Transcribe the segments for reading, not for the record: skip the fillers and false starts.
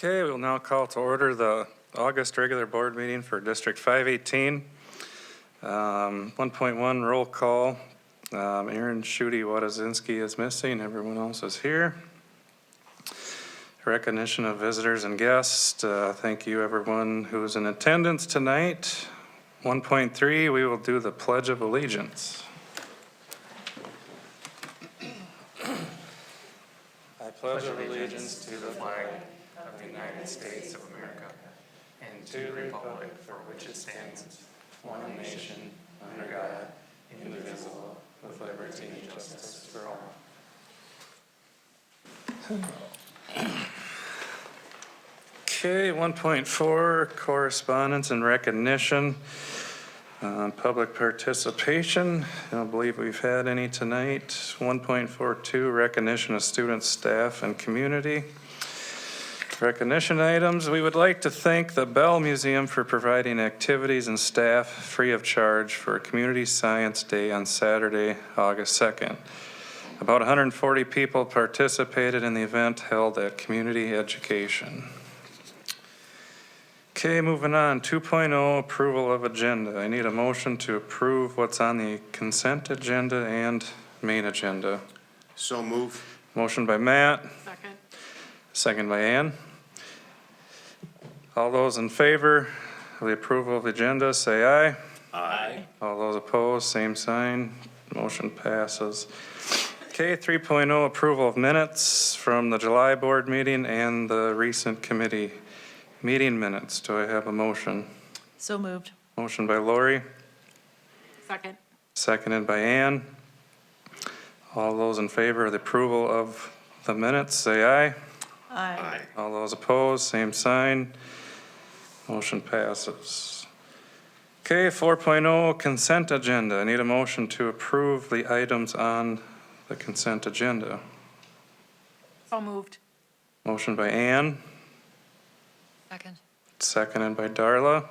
Okay, we'll now call to order the August regular board meeting for District 518. 1.1 roll call. Aaron Schutte Wadazinski is missing. Everyone else is here. Recognition of visitors and guests. Thank you everyone who's in attendance tonight. 1.3, we will do the Pledge of Allegiance. I pledge allegiance to the flag of the United States of America and to the republic for which it stands, one nation, under God, indivisible, with liberty and justice for all. Okay, 1.4, correspondence and recognition. Public participation. I don't believe we've had any tonight. 1.42, recognition of students, staff, and community. Recognition items. We would like to thank the Bell Museum for providing activities and staff free of charge for Community Science Day on Saturday, August 2nd. About 140 people participated in the event held at Community Education. Okay, moving on, 2.0, approval of agenda. I need a motion to approve what's on the consent agenda and main agenda. So move. Motion by Matt. Second. Second by Ann. All those in favor of the approval of the agenda, say aye. Aye. All those opposed, same sign. Motion passes. Okay, 3.0, approval of minutes from the July board meeting and the recent committee meeting minutes. Do I have a motion? So moved. Motion by Lori, Second. seconded by Ann. All those in favor of the approval of the minutes, say aye. Aye. All those opposed, same sign. Motion passes. Okay, 4.0, consent agenda. I need a motion to approve the items on the consent agenda. So moved. Motion by Ann, Second. seconded by Darla.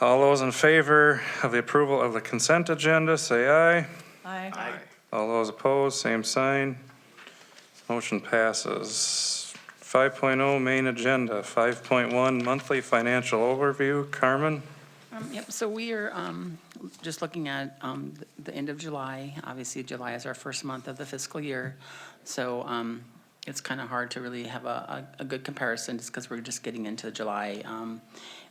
All those in favor of the approval of the consent agenda, say aye. Aye. Aye. All those opposed, same sign. Motion passes. 5.0 main agenda. 5.1 monthly financial overview. Carmen? Yep, so we are just looking at the end of July. Obviously, July is our first month of the fiscal year. So it's kind of hard to really have a good comparison just because we're just getting into July.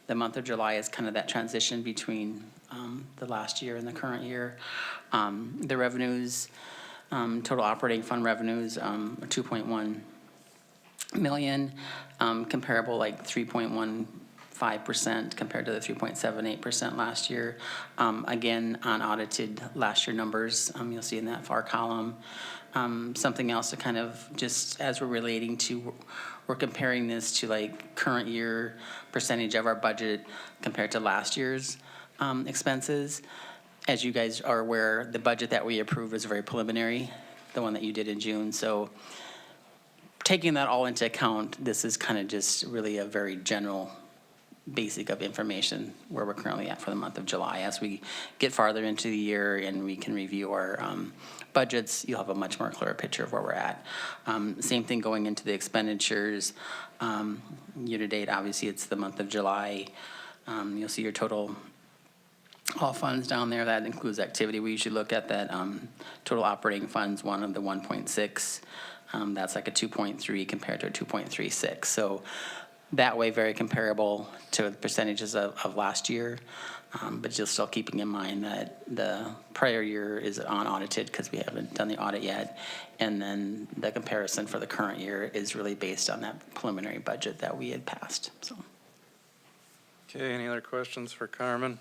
The month of July is kind of that transition between the last year and the current year. The revenues, total operating fund revenues, are 2.1 million, comparable like 3.15% compared to the 3.78% last year. Again, unaudited last year numbers, you'll see in that far column. Something else to kind of just as we're relating to, we're comparing this to like current year percentage of our budget compared to last year's expenses. As you guys are aware, the budget that we approved was very preliminary, the one that you did in June. So taking that all into account, this is kind of just really a very general basic of information where we're currently at for the month of July. As we get farther into the year and we can review our budgets, you'll have a much more clear picture of where we're at. Same thing going into the expenditures. Year to date, obviously it's the month of July. You'll see your total all funds down there. That includes activity. We usually look at that total operating funds, one of the 1.6. That's like a 2.3 compared to a 2.36. So that way, very comparable to the percentages of last year, but just still keeping in mind that the prior year is unaudited because we haven't done the audit yet, and then the comparison for the current year is really based on that preliminary budget that we had passed. So. Okay, any other questions for Carmen?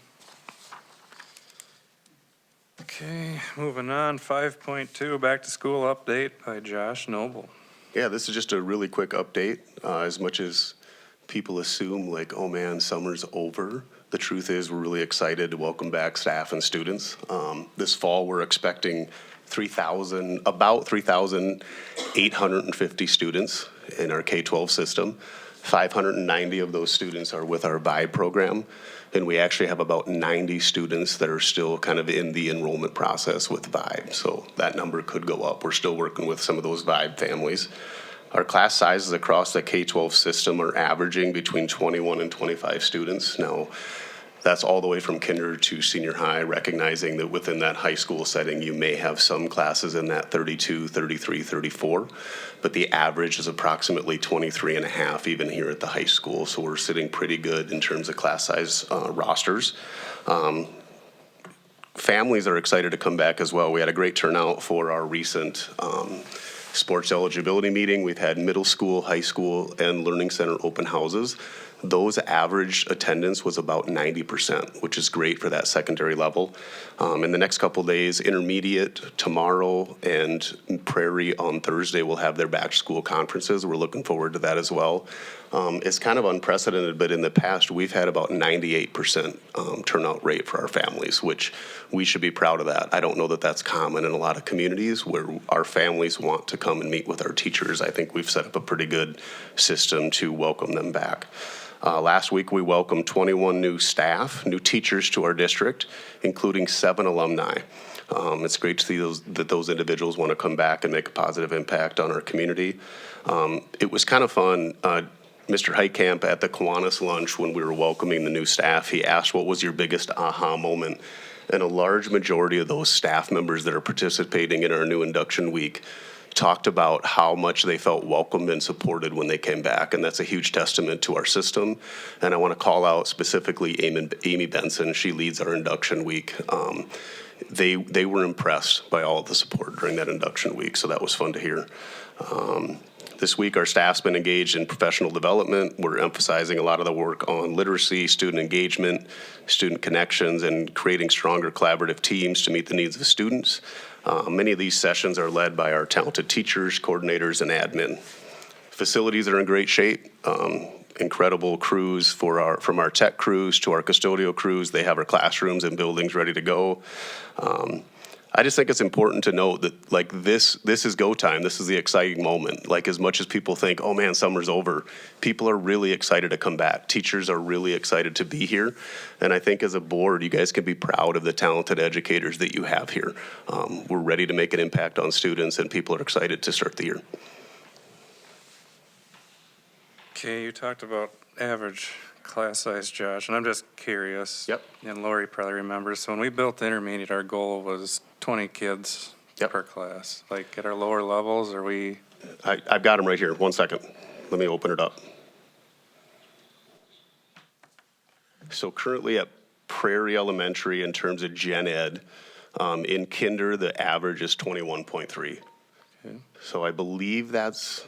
Okay, moving on, 5.2, back to school update by Josh Noble. Yeah, this is just a really quick update. As much as people assume like, oh man, summer's over, the truth is we're really excited to welcome back staff and students. This fall we're expecting about 3,850 students in our K-12 system. 590 of those students are with our VIBE program, and we actually have about 90 students that are still kind of in the enrollment process with VIBE. So that number could go up. We're still working with some of those VIBE families. Our class sizes across the K-12 system are averaging between 21 and 25 students. Now, that's all the way from kinder to senior high, recognizing that within that high school setting, you may have some classes in that 32, 33, 34, but the average is approximately 23 and a half even here at the high school. So we're sitting pretty good in terms of class size rosters. Families are excited to come back as well. We had a great turnout for our recent sports eligibility meeting. We've had middle school, high school, and learning center open houses. Those average attendance was about 90%, which is great for that secondary level. In the next couple days, intermediate tomorrow and Prairie on Thursday will have their back to school conferences. We're looking forward to that as well. It's kind of unprecedented, but in the past, we've had about 98% turnout rate for our families, which we should be proud of that. I don't know that that's common in a lot of communities where our families want to come and meet with our teachers. I think we've set up a pretty good system to welcome them back. Last week, we welcomed 21 new staff, new teachers to our district, including 7 alumni. It's great to see that those individuals want to come back and make a positive impact on our community. It was kind of fun. Mr. Heitkamp at the Kiwanis lunch, when we were welcoming the new staff, he asked what was your biggest aha moment. And a large majority of those staff members that are participating in our new induction week talked about how much they felt welcomed and supported when they came back, and that's a huge testament to our system. And I want to call out specifically Amy Benson. She leads our induction week. They were impressed by all of the support during that induction week, so that was fun to hear. This week, our staff's been engaged in professional development. We're emphasizing a lot of the work on literacy, student engagement, student connections, and creating stronger collaborative teams to meet the needs of students. Many of these sessions are led by our talented teachers, coordinators, and admin. Facilities are in great shape. Incredible crews from our tech crews to our custodial crews. They have our classrooms and buildings ready to go. I just think it's important to note that, like, this is go time. This is the exciting moment. Like, as much as people think, oh man, summer's over, people are really excited to come back. Teachers are really excited to be here. And I think as a board, you guys can be proud of the talented educators that you have here. We're ready to make an impact on students, and people are excited to start the year. Okay, you talked about average class size, Josh, and I'm just curious. Yep. And Lori probably remembers, so when we built the intermediate, our goal was 20 kids per class. Like, at our lower levels, are we? I've got them right here. 1 second. Let me open it up. So currently at Prairie Elementary, in terms of gen ed, in kinder, the average is 21.3. Okay. So I believe that's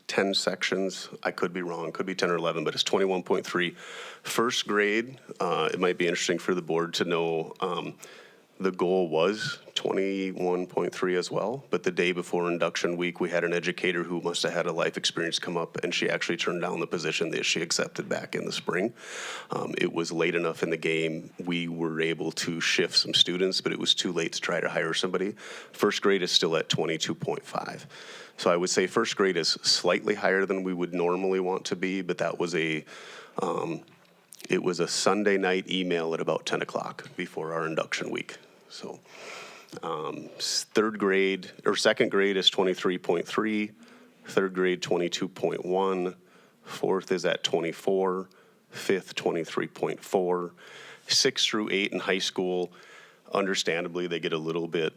10 sections. I could be wrong, could be 10 or 11, but it's 21.3. First grade, it might be interesting for the board to know, the goal was 21.3 as well, but the day before induction week, we had an educator who must have had a life experience come up, and she actually turned down the position that she accepted back in the spring. It was late enough in the game, we were able to shift some students, but it was too late to try to hire somebody. First grade is still at 22.5. So I would say first grade is slightly higher than we would normally want to be, but that was it was a Sunday night email at about 10 o'clock before our induction week. So third grade, or second grade is 23.3, third grade 22.1, fourth is at 24, fifth 23.4, 6 through 8 in high school, understandably they get a little bit,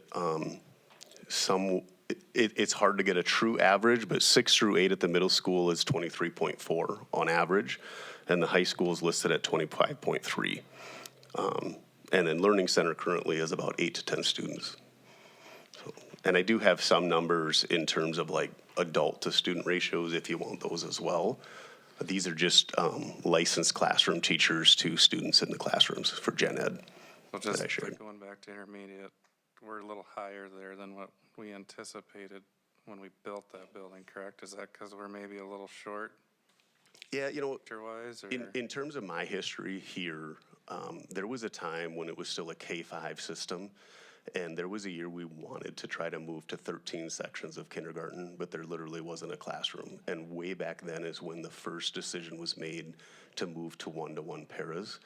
it's hard to get a true average, but 6 through 8 at the middle school is 23.4 on average, and the high school is listed at 25.3. And then Learning Center currently is about 8 to 10 students. So, and I do have some numbers in terms of like adult to student ratios if you want those as well. But these are just licensed classroom teachers to students in the classrooms for gen ed. Well, just that I shared. going back to intermediate, we're a little higher there than what we anticipated when we built that building, correct? Is that because we're maybe a little short? Yeah, you know, Wise, or? in terms of my history here, there was a time when it was still a K-5 system, and there was a year we wanted to try to move to 13 sections of kindergarten, but there literally wasn't a classroom. And way back then is when the first decision was made to move to one-to-one paras,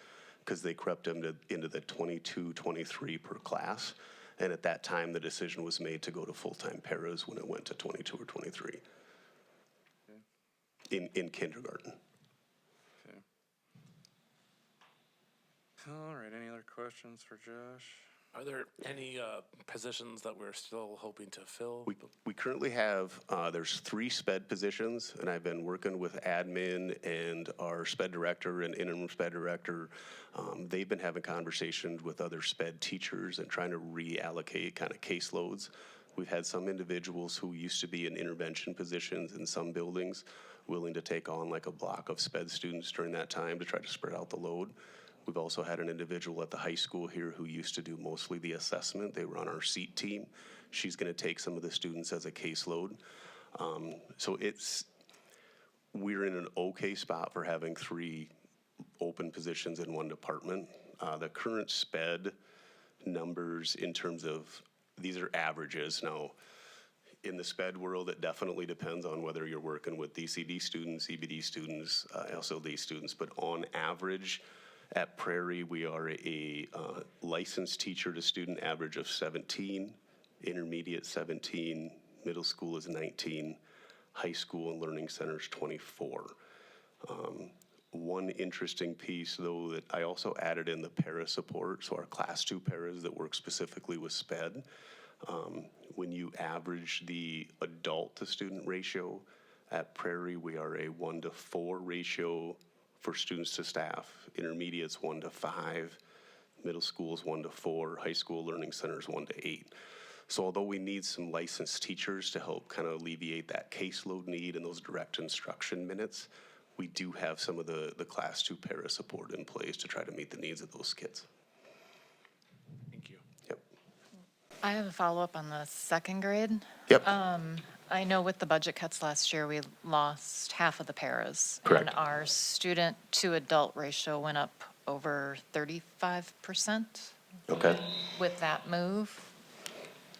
because they crept into the 22, 23 per class. And at that time, the decision was made to go to full-time paras when it went to 22 or 23. in kindergarten. Okay. All right, any other questions for Josh? Are there any positions that we're still hoping to fill? We currently have, there's 3 sped positions, and I've been working with admin and our sped director and interim sped director. They've been having conversations with other sped teachers and trying to reallocate kind of caseloads. We've had some individuals who used to be in intervention positions in some buildings willing to take on like a block of sped students during that time to try to spread out the load. We've also had an individual at the high school here who used to do mostly the assessment. They were on our SEAT team. She's going to take some of the students as a caseload. So we're in an okay spot for having 3 open positions in one department. The current SPED numbers in terms of, these are averages. Now, in the SPED world, it definitely depends on whether you're working with DCD students, EBD students, SLD students, but on average, at Prairie, we are a licensed teacher to student average of 17, intermediate 17, middle school is 19, high school and learning centers 24. One interesting piece, though, that I also added in the para support, so our class 2 paras that work specifically with SPED. When you average the adult to student ratio, at Prairie, we are a 1-to-4 ratio for students to staff. Intermediates 1-to-5, middle schools 1-to-4, high school learning centers 1-to-8. So although we need some licensed teachers to help kind of alleviate that caseload need and those direct instruction minutes, we do have some of the class 2 para support in place to try to meet the needs of those kids. Thank you. Yep. I have a follow-up on the second grade. Yep. I know with the budget cuts last year, we lost half of the paras. Correct. And our student to adult ratio went up over 35% Okay. with that move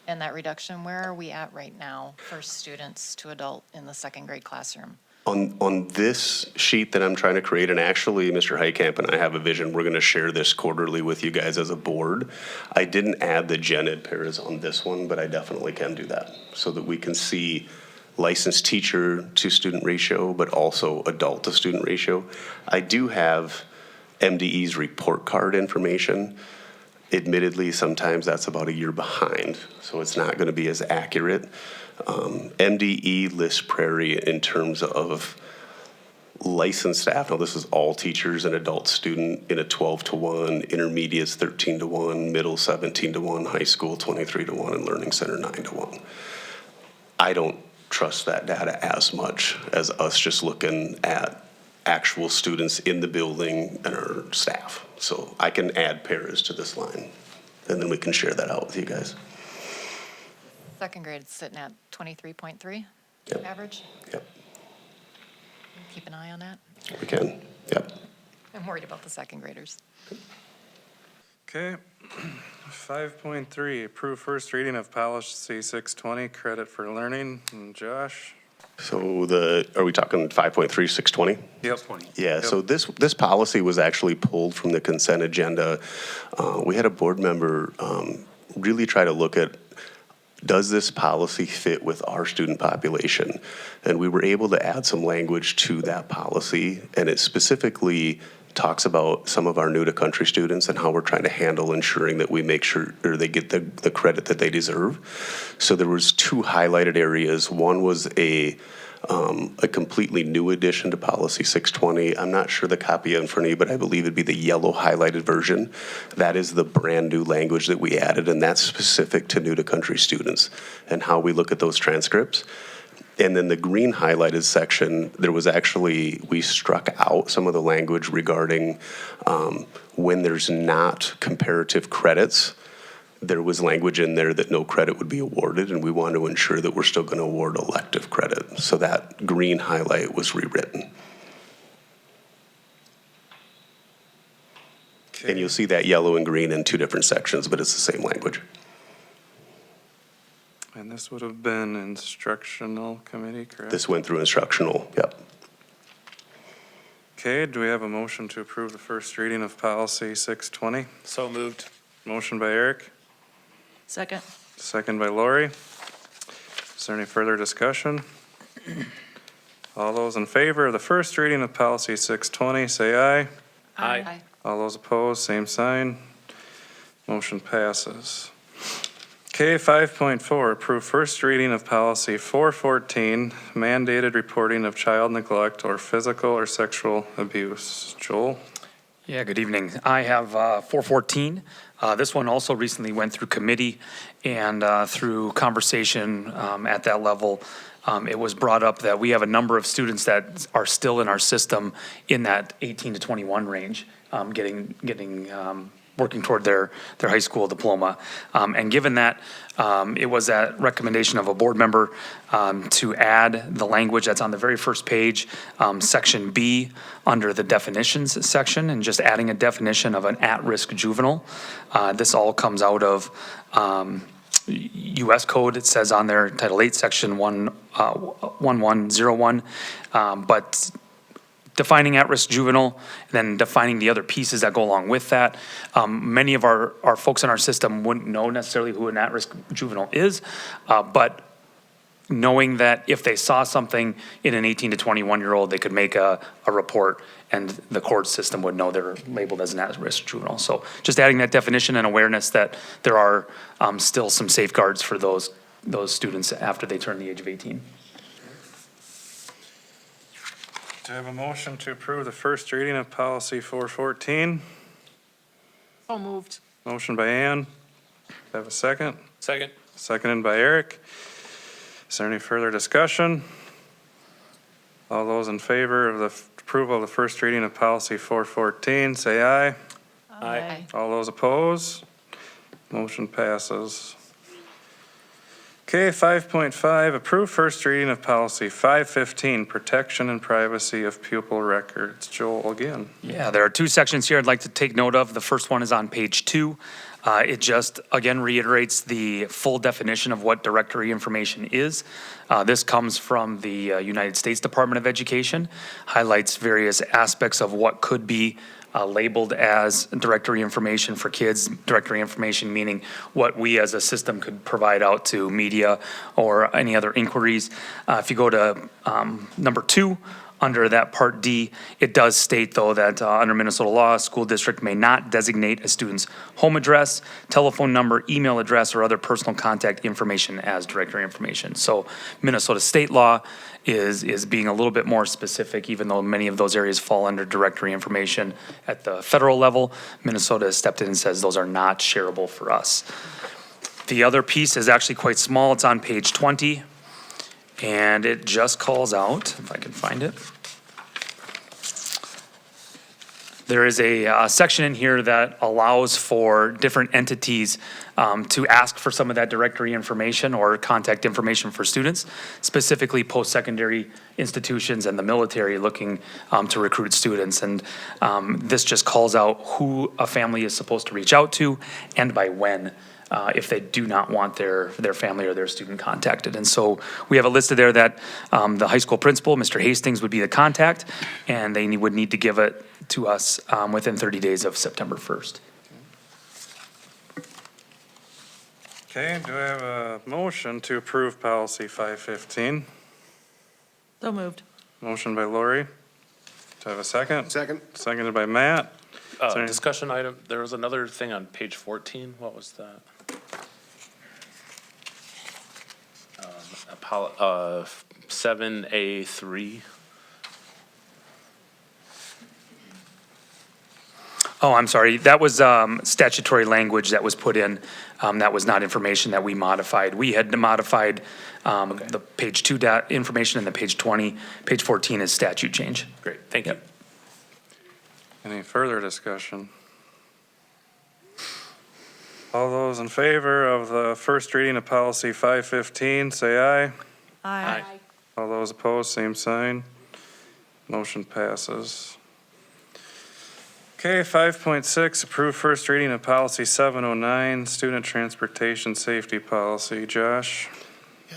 and that reduction. Where are we at right now for students to adult in the second grade classroom? On this sheet that I'm trying to create, and actually Mr. Heitkamp and I have a vision, we're gonna share this quarterly with you guys as a board. I didn't add the gen ed paras on this one, but I definitely can do that so that we can see licensed teacher to student ratio, but also adult to student ratio. I do have MDE's report card information. Admittedly, sometimes that's about a year behind, so it's not gonna be as accurate. MDE lists Prairie in terms of licensed staff. Now, this is all teachers and adult student in a 12-to-1, intermediates 13-to-1, middle 17-to-1, high school 23-to-1, and learning center 9-to-1. I don't trust that data as much as us just looking at actual students in the building and our staff. So I can add paras to this line, and then we can share that out with you guys. Second grade is sitting at 23.3 Yep. average. Yep, Keep an eye on that. we can. Yep. I'm worried about the second graders. Okay. 5.3, approve first reading of policy 620, credit for learning. And Josh? So are we talking 5.3, 620? Yep. Yeah, so this policy was actually pulled from the consent agenda. We had a board member really try to look at, does this policy fit with our student population? And we were able to add some language to that policy, and it specifically talks about some of our new to country students and how we're trying to handle ensuring that we make sure or they get the credit that they deserve. So there was 2 highlighted areas. One was a completely new addition to policy 620. I'm not sure the copy in front of you, but I believe it'd be the yellow highlighted version. That is the brand new language that we added, and that's specific to new to country students and how we look at those transcripts. And then the green highlighted section, there was actually, we struck out some of the language regarding when there's not comparative credits. There was language in there that no credit would be awarded, and we want to ensure that we're still going to award elective credit. So that green highlight was rewritten. And you'll see that yellow and green in 2 different sections, but it's the same language. And this would have been instructional committee, correct? This went through instructional, yep. Okay, do we have a motion to approve the first reading of policy 620? So moved. Motion by Eric, Second. second by Lori. Is there any further discussion? All those in favor of the first reading of policy 620, say aye. Aye. All those opposed, same sign. Motion passes. K 5.4, approve first reading of policy 414, mandated reporting of child neglect or physical or sexual abuse. Joel? Yeah, good evening. I have 414. This one also recently went through committee and through conversation at that level. It was brought up that we have a number of students that are still in our system in that 18 to 21 range, working toward their high school diploma. And given that it was at recommendation of a board member to add the language that's on the very first page, section B, under the definitions section, and just adding a definition of an at-risk juvenile. This all comes out of U.S. Code. It says on there, Title 8, Section 1101, but defining at-risk juvenile, and then defining the other pieces that go along with that. Many of our folks in our system wouldn't know necessarily who an at-risk juvenile is, but knowing that if they saw something in an 18 to 21-year-old, they could make a report, and the court system would know they're labeled as an at-risk juvenile. So just adding that definition and awareness that there are still some safeguards for those students after they turn the age of 18. Do I have a motion to approve the first reading of policy 414? So moved. Motion by Ann. Do I have a second? Second. Seconded by Eric. Is there any further discussion? All those in favor of the approval of the first reading of policy 414, say aye. Aye. All those opposed? Motion passes. K 5.5, approve first reading of policy 515, protection and privacy of pupil records. Joel again. Yeah, there are two sections here I'd like to take note of. The first one is on page 2. It just, again, reiterates the full definition of what directory information is. This comes from the United States Department of Education, highlights various aspects of what could be labeled as directory information for kids. Directory information meaning what we as a system could provide out to media or any other inquiries. If you go to number 2, under that Part D, it does state, though, that under Minnesota law, a school district may not designate a student's home address, telephone number, email address, or other personal contact information as directory information. So Minnesota state law is being a little bit more specific, even though many of those areas fall under directory information at the federal level. Minnesota has stepped in and says those are not shareable for us. The other piece is actually quite small. It's on page 20. And it just calls out, if I can find it. There is a section in here that allows for different entities to ask for some of that directory information or contact information for students, specifically post-secondary institutions and the military looking to recruit students. And this just calls out who a family is supposed to reach out to and by when. If they do not want their family or their student contacted. And so we have it listed there that the high school principal, Mr. Hastings, would be the contact, and they would need to give it to us within 30 days of September 1st. Okay, do I have a motion to approve policy 515? So moved. Motion by Lori. Do I have a second? Second. Seconded by Matt. Is there any- Discussion item, there was another thing on page 14. What was that? 7A3. Oh, I'm sorry. That was statutory language that was put in. That was not information that we modified. We had modified the page 2 information and the page 20. Page 14 is statute change. Great, thank you. Yep. Any further discussion? All those in favor of the first reading of policy 515, say aye. Aye. All those opposed, same sign. Motion passes. Okay, 5.6, approve first reading of policy 709, student transportation safety policy. Josh?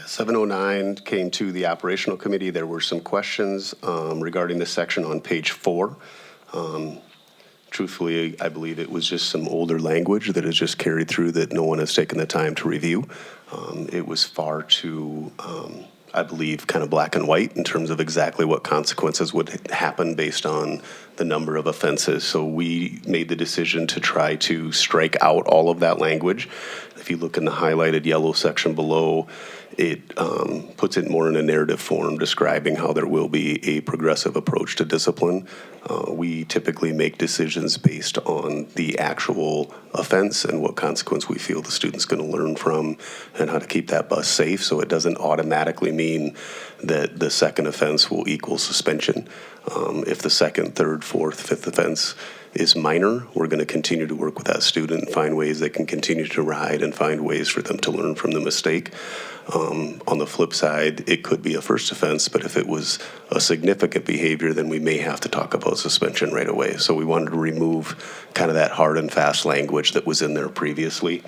709 came to the operational committee. There were some questions regarding this section on page 4. Truthfully, I believe it was just some older language that is just carried through that no one has taken the time to review. It was far too I believe, kind of black and white in terms of exactly what consequences would happen based on the number of offenses. So we made the decision to try to strike out all of that language. If you look in the highlighted yellow section below, it puts it more in a narrative form describing how there will be a progressive approach to discipline. We typically make decisions based on the actual offense and what consequence we feel the student's going to learn from and how to keep that bus safe, so it doesn't automatically mean that the second offense will equal suspension. If the second, third, fourth, fifth offense is minor, we're going to continue to work with that student and find ways they can continue to ride and find ways for them to learn from the mistake. On the flip side, it could be a first offense, but if it was a significant behavior, then we may have to talk about suspension right away. So we wanted to remove kind of that hard and fast language that was in there previously.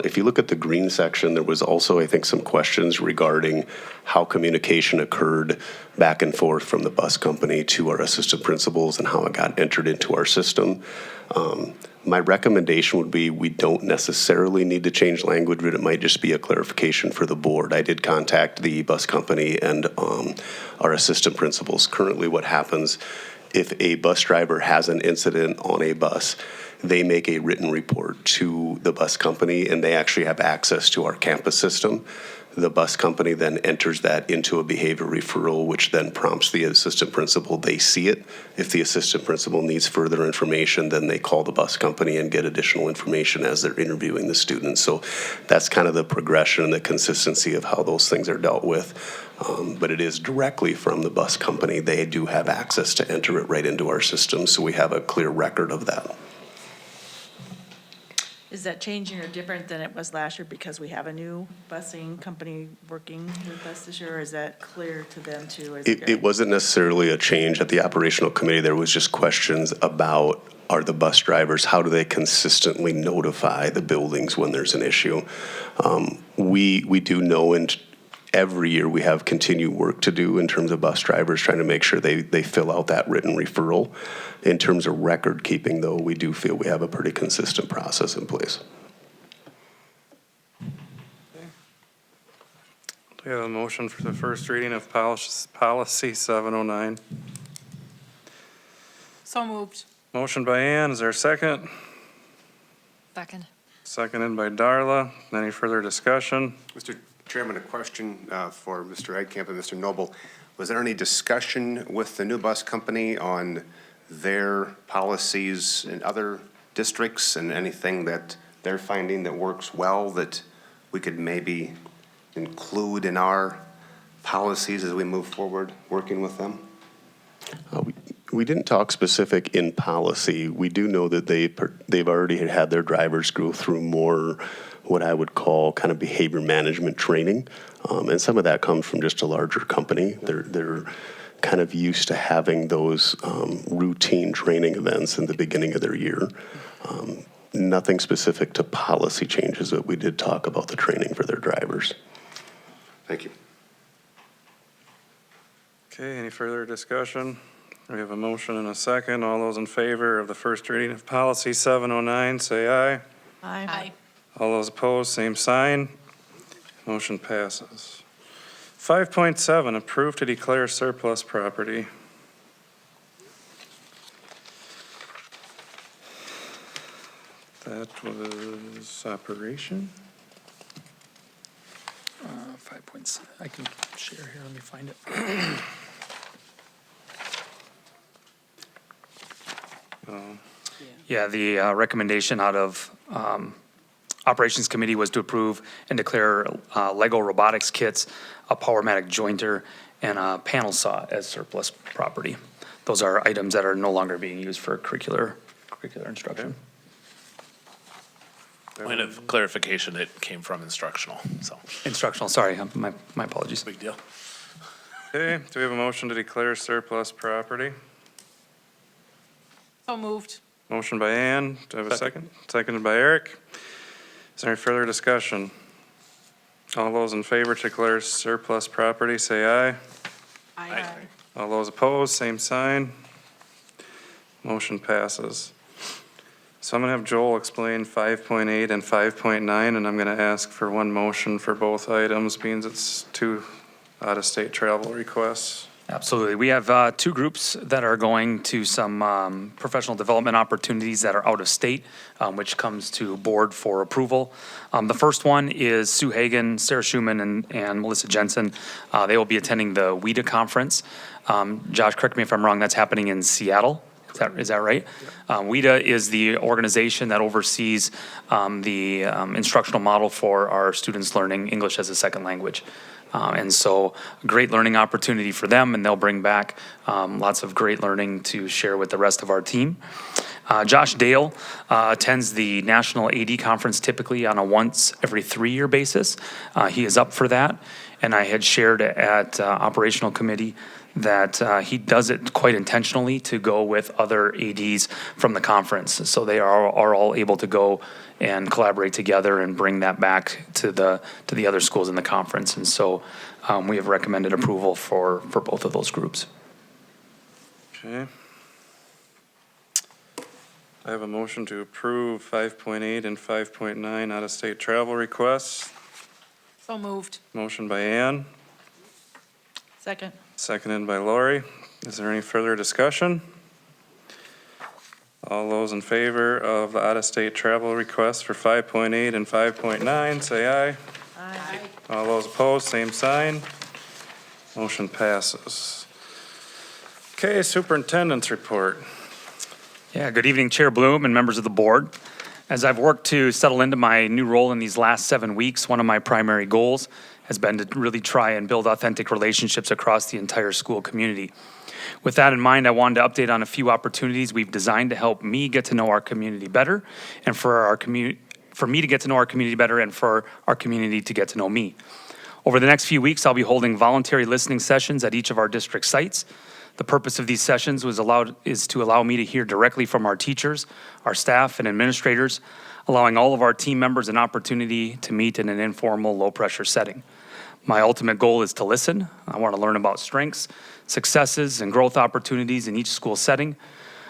If you look at the green section, there was also, I think, some questions regarding how communication occurred back and forth from the bus company to our assistant principals and how it got entered into our system. My recommendation would be we don't necessarily need to change language, but it might just be a clarification for the board. I did contact the bus company and our assistant principals. Currently, what happens if a bus driver has an incident on a bus, they make a written report to the bus company, and they actually have access to our campus system. The bus company then enters that into a behavior referral, which then prompts the assistant principal. They see it. If the assistant principal needs further information, then they call the bus company and get additional information as they're interviewing the students. So that's kind of the progression and the consistency of how those things are dealt with. But it is directly from the bus company. They do have access to enter it right into our system, so we have a clear record of that. Is that changing or different than it was last year because we have a new busing company working with us this year, or is that clear to them too? Or is It wasn't necessarily a change at the operational committee. There was just questions about, are the bus drivers, how do they consistently notify the buildings when there's an issue? We do know, and every year we have continued work to do in terms of bus drivers trying to make sure they fill out that written referral. In terms of record keeping, though, we do feel we have a pretty consistent process in place. Do we have a motion for the first reading of policy 709? So moved. Motion by Ann, is there a second? Second. Seconded by Darla. Any further discussion? Mr. Chairman, a question for Mr. Eidkamp and Mr. Noble. Was there any discussion with the new bus company on their policies in other districts and anything that they're finding that works well that we could maybe include in our policies as we move forward working with them? We didn't talk specific in policy. We do know that they've already had their drivers go through more what I would call kind of behavior management training. And some of that comes from just a larger company. They're kind of used to having those routine training events in the beginning of their year. Nothing specific to policy changes, but we did talk about the training for their drivers. Thank you. Okay, any further discussion? We have a motion and a second. All those in favor of the first reading of policy 709, say aye. Aye. All those opposed, same sign. Motion passes. 5.7, approve to declare surplus property. That was operation? 5 points. I can share here. Let me find it. Yeah, the recommendation out of Operations Committee was to approve and declare Lego robotics kits, a Powermatic jointer, and a panel saw as surplus property. Those are items that are no longer being used for curricular instruction. Point of clarification, it came from instructional, so, Instructional, sorry, my apologies. big deal. Okay, do we have a motion to declare surplus property? So moved. Motion by Ann, do I have a second? Seconded by Eric. Is there any further discussion? All those in favor to declare surplus property, say aye. Aye. All those opposed, same sign. Motion passes. So I'm going to have Joel explain 5.8 and 5.9, and I'm going to ask for one motion for both items, being it's two out-of-state travel requests. Absolutely. We have two groups that are going to some professional development opportunities that are out of state, which comes to board for approval. The first one is Sue Hagen, Sarah Schuman, and Melissa Jensen. They will be attending the WIDA conference. Josh, correct me if I'm wrong, that's happening in Seattle. Is that right? WIDA is the organization that oversees the instructional model for our students learning English as a second language. And so, great learning opportunity for them, and they'll bring back lots of great learning to share with the rest of our team. Josh Dale attends the National AD Conference typically on a once every 3-year basis. He is up for that, and I had shared at Operational Committee that he does it quite intentionally to go with other ADs from the conference. So they are all able to go and collaborate together and bring that back to the other schools in the conference. And so we have recommended approval for both of those groups. Okay. I have a motion to approve 5.8 and 5.9 out-of-state travel requests. So moved. Motion by Ann, Second. seconded by Lori. Is there any further discussion? All those in favor of the out-of-state travel requests for 5.8 and 5.9, say aye. Aye. All those opposed, same sign. Motion passes. Okay, superintendent's report. Yeah, good evening, Chair Bloom and members of the board. As I've worked to settle into my new role in these last 7 weeks, one of my primary goals has been to really try and build authentic relationships across the entire school community. With that in mind, I wanted to update on a few opportunities we've designed to help me get to know our community better, and for me to get to know our community better, and for our community to get to know me. Over the next few weeks, I'll be holding voluntary listening sessions at each of our district sites. The purpose of these sessions is to allow me to hear directly from our teachers, our staff, and administrators, allowing all of our team members an opportunity to meet in an informal, low-pressure setting. My ultimate goal is to listen. I want to learn about strengths, successes, and growth opportunities in each school setting.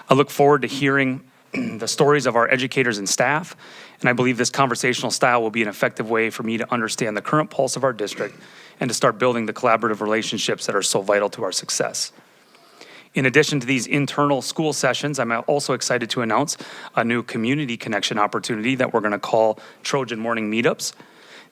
I look forward to hearing the stories of our educators and staff, and I believe this conversational style will be an effective way for me to understand the current pulse of our district and to start building the collaborative relationships that are so vital to our success. In addition to these internal school sessions, I'm also excited to announce a new community connection opportunity that we're going to call Trojan Morning Meetups.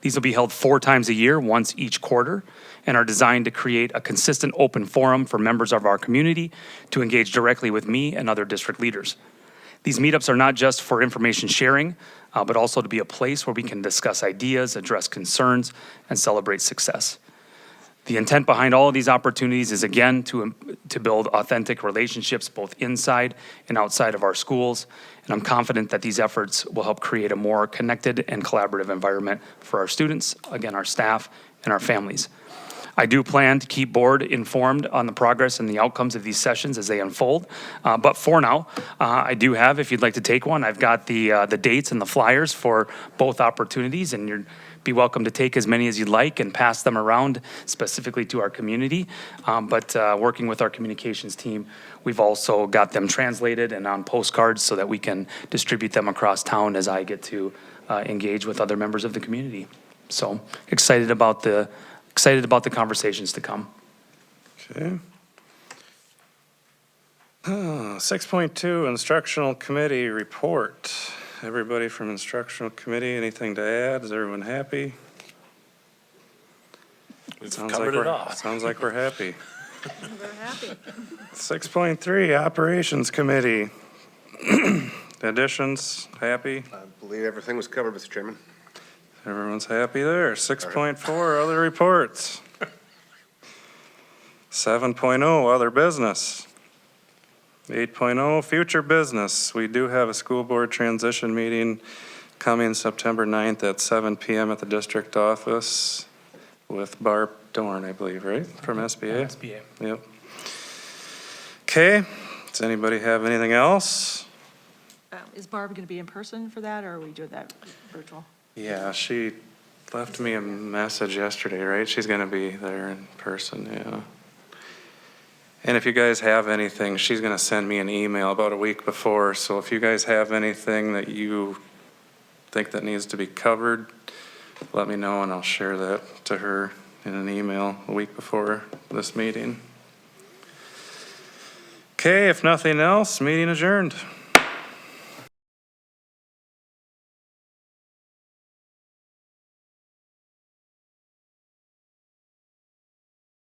These will be held 4 times a year, once each quarter, and are designed to create a consistent open forum for members of our community to engage directly with me and other district leaders. These meetups are not just for information sharing, but also to be a place where we can discuss ideas, address concerns, and celebrate success. The intent behind all of these opportunities is, again, to build authentic relationships both inside and outside of our schools, and I'm confident that these efforts will help create a more connected and collaborative environment for our students, again, our staff, and our families. I do plan to keep board informed on the progress and the outcomes of these sessions as they unfold, but for now, I do have, if you'd like to take one, I've got the dates and the flyers for both opportunities, and you're be welcome to take as many as you'd like and pass them around specifically to our community. But working with our communications team, we've also got them translated and on postcards so that we can distribute them across town as I get to engage with other members of the community. So excited about the conversations to come. Okay. 6.2, instructional committee report. Everybody from instructional committee, anything to add? Is everyone happy? We've Sounds covered like it all. Sounds like we're happy. We're happy. 6.3, operations committee. Additions, happy? I believe everything was covered, Mr. Chairman. Everyone's happy there. 6.4, other reports. 7.0, other business. 8.0, future business. We do have a school board transition meeting coming September 9th at 7 p.m. at the district office with Barb Dorn, I believe, right? From SBA? SBA. Yep. Okay, does anybody have anything else? Is Barb going to be in person for that, or are we doing that virtual? Yeah, she left me a message yesterday, right? She's gonna be there in person, yeah. And if you guys have anything, she's gonna send me an email about a week before, so if you guys have anything that you think that needs to be covered, let me know and I'll share that to her in an email a week before this meeting. Okay, if nothing else, meeting adjourned.